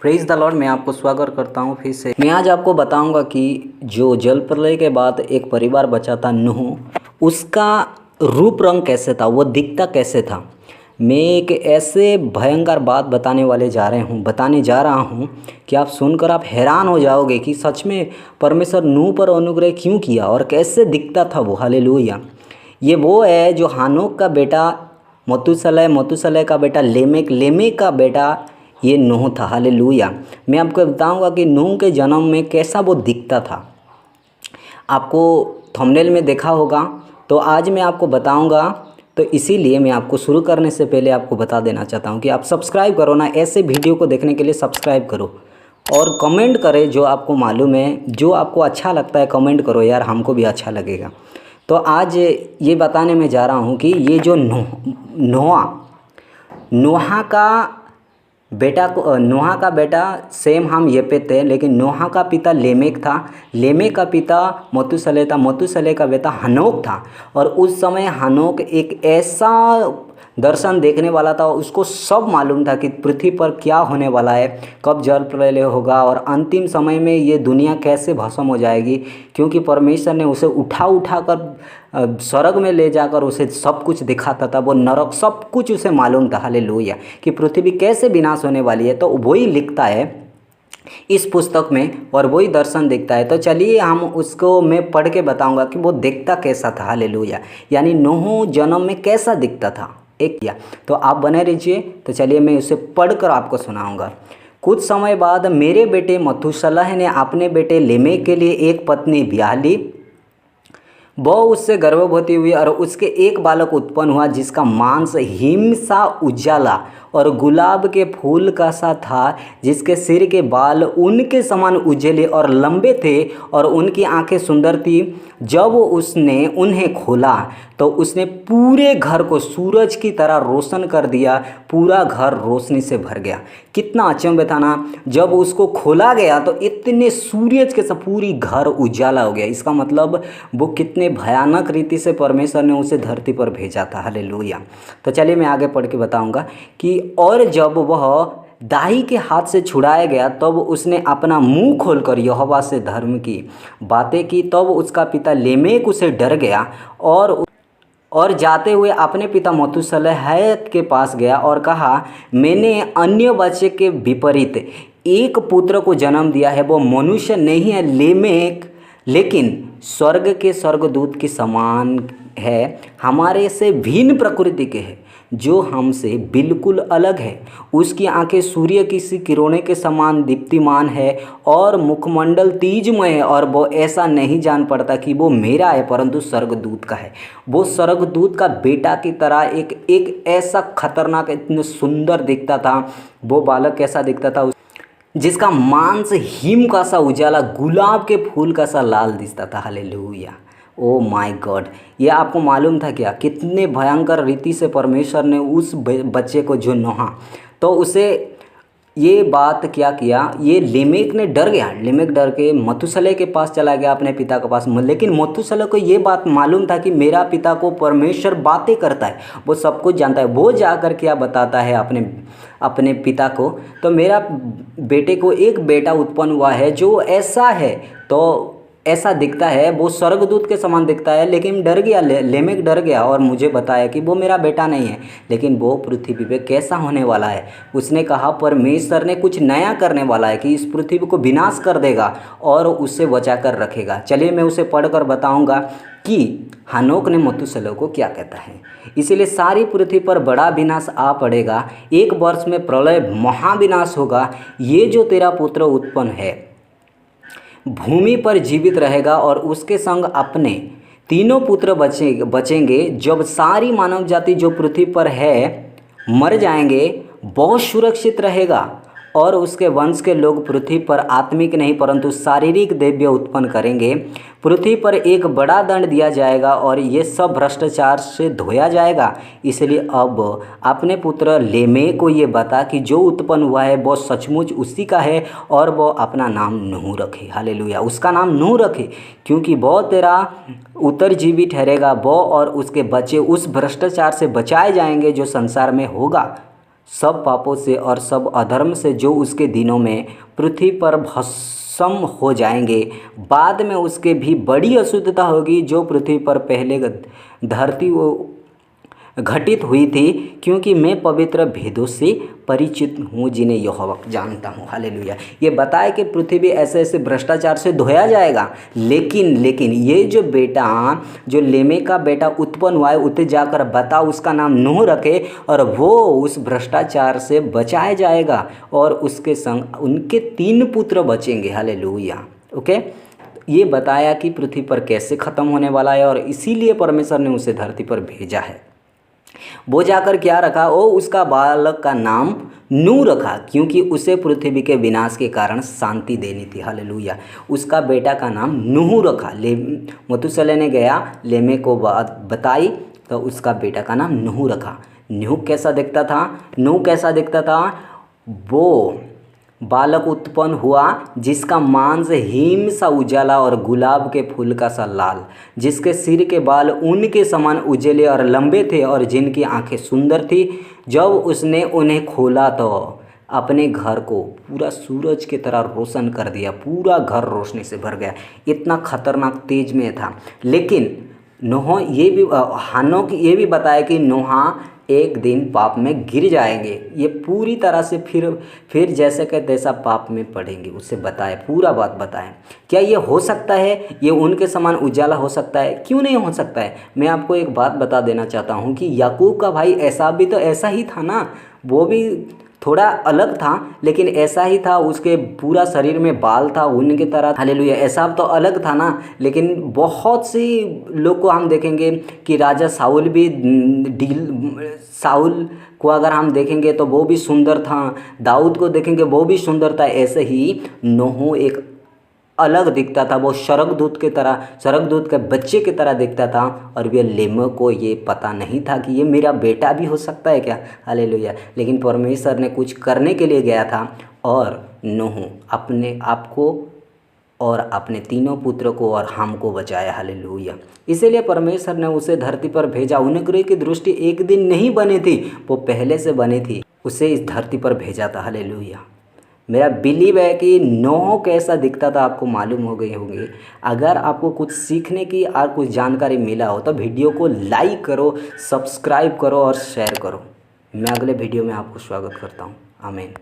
Praise the Lord. मैं आपको स्वागत करता हूँ फिर से। मैं आज आपको बताऊंगा कि जो जल प्रलय के बाद एक परिवार बचा था नूह, उसका रूप रंग कैसे था, वो दिखता कैसे था। मैं एक ऐसे भयंकर बात बताने जा रहा हूँ कि आप सुनकर आप हैरान हो जाओगे कि सच में परमेश्वर नूह पर अनुग्रह क्यों किया और कैसे दिखता था वो। हालेलुया। ये वो है जो हानोक का बेटा मतूशलह, मतूशलह का बेटा लेमेक, लेमेक का बेटा ये नूह था। हालेलुया। मैं आपको बताऊंगा कि नूह के जन्म में कैसा वो दिखता था। आपको थंबनेल में देखा होगा, तो आज मैं आपको बताऊंगा। तो इसीलिए मैं आपको शुरू करने से पहले आपको बता देना चाहता हूं कि आप सब्सक्राइब करो ना, ऐसे वीडियो को देखने के लिए सब्सक्राइब करो और कमेंट करें जो आपको मालूम है, जो आपको अच्छा लगता है कमेंट करो यार, हमको भी अच्छा लगेगा। तो आज ये बताने में जा रहा हूँ कि ये जो नोहा का बेटा सेम हम येपेत थे, लेकिन नोहा का पिता लेमेक था, लेमेक का पिता मतूशलह था, मतूशलह का बेटा हनोक था। और उस समय हनोक एक ऐसा दर्शन देखने वाला था, उसको सब मालूम था कि पृथ्वी पर क्या होने वाला है, कब जल प्रलय होगा और अंतिम समय में ये दुनिया कैसे भस्म हो जाएगी। क्योंकि परमेश्वर ने उसे उठा कर स्वर्ग में ले जाकर उसे सब कुछ दिखाता था, वो नरक सब कुछ उसे मालूम था। हालेलुया। कि पृथ्वी कैसे विनाश होने वाली है, तो वही लिखता है इस पुस्तक में और वही दर्शन दिखता है। तो चलिए हम उसको मैं पढ़ के बताऊंगा कि वो दिखता कैसा था। हालेलुया। यानी नूह जन्म में कैसा दिखता था एक किया। तो आप बने रहिए। तो चलिए मैं उसे पढ़कर आपको सुनाऊंगा। कुछ समय बाद मेरे बेटे मतूशलह ने अपने बेटे लेमेक के लिए एक पत्नी ब्याह ली। वो उससे गर्भवती हुई और उसके एक बालक उत्पन्न हुआ, जिसका मांस हिम सा उजाला और गुलाब के फूल का सा था, जिसके सिर के बाल उनके समान उजले और लंबे थे और उनकी आंखें सुंदर थी। जब उसने उन्हें खोला तो उसने पूरे घर को सूरज की तरह रोशन कर दिया, पूरा घर रोशनी से भर गया। कितना अचंभे था ना, जब उसको खोला गया तो इतने सूरज के साथ पूरी घर उजाला हो गया। इसका मतलब वो कितने भयानक रीति से परमेश्वर ने उसे धरती पर भेजा था। हालेलुया। तो चलिए मैं आगे पढ़ के बताऊंगा कि और जब वह दाही के हाथ से छुड़ाया गया तब उसने अपना मुंह खोलकर यहोवा से धर्म की बातें की। तब उसका पिता लेमेक उसे डर गया और जाते हुए अपने पिता मतूशलह के पास गया और कहा, मैंने अन्य बच्चे के विपरीत एक पुत्र को जन्म दिया है। वो मनुष्य नहीं है लेमेक, लेकिन स्वर्ग के स्वर्गदूत के समान है, हमारे से भिन्न प्रकृति के है, जो हमसे बिल्कुल अलग है। उसकी आंखें सूर्य की सी किरणों के समान दीप्तिमान है और मुखमंडल तेजमय है, और वो ऐसा नहीं जान पड़ता कि वो मेरा है परंतु स्वर्गदूत का है। वो स्वर्गदूत का बेटा की तरह एक ऐसा खतरनाक, इतने सुंदर दिखता था। वो बालक कैसा दिखता था, जिसका मांस हिम का सा उजाला, गुलाब के फूल का सा लाल दिखता था। हालेलुया। Oh my God. ये आपको मालूम था क्या, कितने भयंकर रीति से परमेश्वर ने उस बच्चे को जो नोहा, तो उसे ये बात क्या किया, ये लेमेक ने डर गया। लेमेक डर के मतूशलह के पास चला गया, अपने पिता के पास। लेकिन मतूशलह को ये बात मालूम था कि मेरा पिता को परमेश्वर बातें करता है, वो सब कुछ जानता है। वो जाकर क्या बताता है अपने पिता को, तो मेरा बेटे को एक बेटा उत्पन्न हुआ है जो ऐसा है, तो ऐसा दिखता है, वो स्वर्गदूत के समान दिखता है। लेकिन डर गया, लेमेक डर गया और मुझे बताया कि वो मेरा बेटा नहीं है, लेकिन वो पृथ्वी पे कैसा होने वाला है। उसने कहा परमेश्वर ने कुछ नया करने वाला है, कि इस पृथ्वी को विनाश कर देगा और उससे बचा कर रखेगा। चलिए मैं उसे पढ़कर बताऊंगा कि हनोक ने मतूशलह को क्या कहता है। इसीलिए सारी पृथ्वी पर बड़ा विनाश आ पड़ेगा, एक वर्ष में प्रलय महाविनाश होगा। ये जो तेरा पुत्र उत्पन्न है भूमि पर जीवित रहेगा और उसके संग अपने तीनों पुत्र बचेंगे। जब सारी मानव जाति जो पृथ्वी पर है मर जाएंगे, बहुत सुरक्षित रहेगा और उसके वंश के लोग पृथ्वी पर आत्मिक नहीं परंतु शारीरिक दैव्य उत्पन्न करेंगे। पृथ्वी पर एक बड़ा दंड दिया जाएगा और ये सब भ्रष्टाचार से धोया जाएगा। इसलिए अब अपने पुत्र लेमेक को ये बता कि जो उत्पन्न हुआ है वो सचमुच उसी का है और वो अपना नाम नूह रखे। हालेलुया। उसका नाम नूह रखे, क्योंकि वो तेरा उत्तरजीवी ठहरेगा। वो और उसके बच्चे उस भ्रष्टाचार से बचाए जाएंगे जो संसार में होगा। सब पापों से और सब अधर्म से जो उसके दिनों में पृथ्वी पर भस्म हो जाएंगे। बाद में उसके भी बड़ी अशुद्धता होगी जो पृथ्वी पर पहले धरती घटित हुई थी, क्योंकि मैं पवित्र भेदों से परिचित हूँ जिन्हें यहोवा जानता हूँ। हालेलुया। ये बताया कि पृथ्वी ऐसे ऐसे भ्रष्टाचार से धोया जाएगा, लेकिन ये जो बेटा, जो लेमे का बेटा उत्पन्न हुआ है, उसे जाकर बता उसका नाम नूह रखे, और वो उस भ्रष्टाचार से बचाया जाएगा और उसके संग उनके 3 पुत्र बचेंगे। हालेलुया। ओके, ये बताया कि पृथ्वी पर कैसे ख़त्म होने वाला है, और इसीलिए परमेश्वर ने उसे धरती पर भेजा है। वो जाकर क्या रखा, वो उसका बालक का नाम नूह रखा, क्योंकि उसे पृथ्वी के विनाश के कारण शांति देनी थी। हालेलुया। उसका बेटा का नाम नूह रखा। मतुशलह ने गया, लेमे को बात बताई, तो उसका बेटा का नाम नूह रखा। नूह कैसा दिखता था? वो बालक उत्पन्न हुआ जिसका मांस हिम सा उजाला और गुलाब के फूल का सा लाल, जिसके सिर के बाल ऊन के समान उजले और लंबे थे, और जिनकी आंखें सुंदर थी। जब उसने उन्हें खोला तो अपने घर को पूरा सूरज की तरह रोशन कर दिया। पूरा घर रोशनी से भर गया, इतना खतरनाक तेज में था। लेकिन हानोक ये भी बताया कि नोहा एक दिन पाप में गिर जाएंगे। ये पूरी तरह से फिर जैसे कि तैसा पाप में पड़ेंगे, उससे बताए, पूरा बात बताएं। क्या ये हो सकता है? ये उनके समान उजाला हो सकता है? क्यों नहीं हो सकता है? मैं आपको एक बात बता देना चाहता हूँ कि याकूब का भाई एसाव भी तो ऐसा ही था ना। वो भी थोड़ा अलग था, लेकिन ऐसा ही था। उसके पूरा शरीर में बाल था ऊन की तरह। हालेलुया। एसाव तो अलग था ना, लेकिन बहुत सी लोग को हम देखेंगे कि राजा साउल को अगर हम देखेंगे तो वो भी सुंदर था। दाऊद को देखेंगे, वो भी सुंदर था। ऐसे ही नूह एक अलग दिखता था। वो स्वर्गदूत के बच्चे की तरह दिखता था, और वे लेमे को ये पता नहीं था कि ये मेरा बेटा भी हो सकता है क्या। हालेलुया। लेकिन परमेश्वर ने कुछ करने के लिए गया था, और नूह अपने आप को और अपने 3 पुत्रों को और हमको बचाया। हालेलुया। इसीलिए परमेश्वर ने उसे धरती पर भेजा। अनुग्रह की दृष्टि एक दिन नहीं बनी थी, वो पहले से बनी थी। उसे इस धरती पर भेजा था। हालेलुया। मेरा बिलीव है कि नूह कैसा दिखता था आपको मालूम हो गई होगी। अगर आपको कुछ सीखने की और कुछ जानकारी मिला हो तो वीडियो को लाइक करो, सब्सक्राइब करो और शेयर करो। मैं अगले वीडियो में आपको स्वागत करता हूँ। आमीन।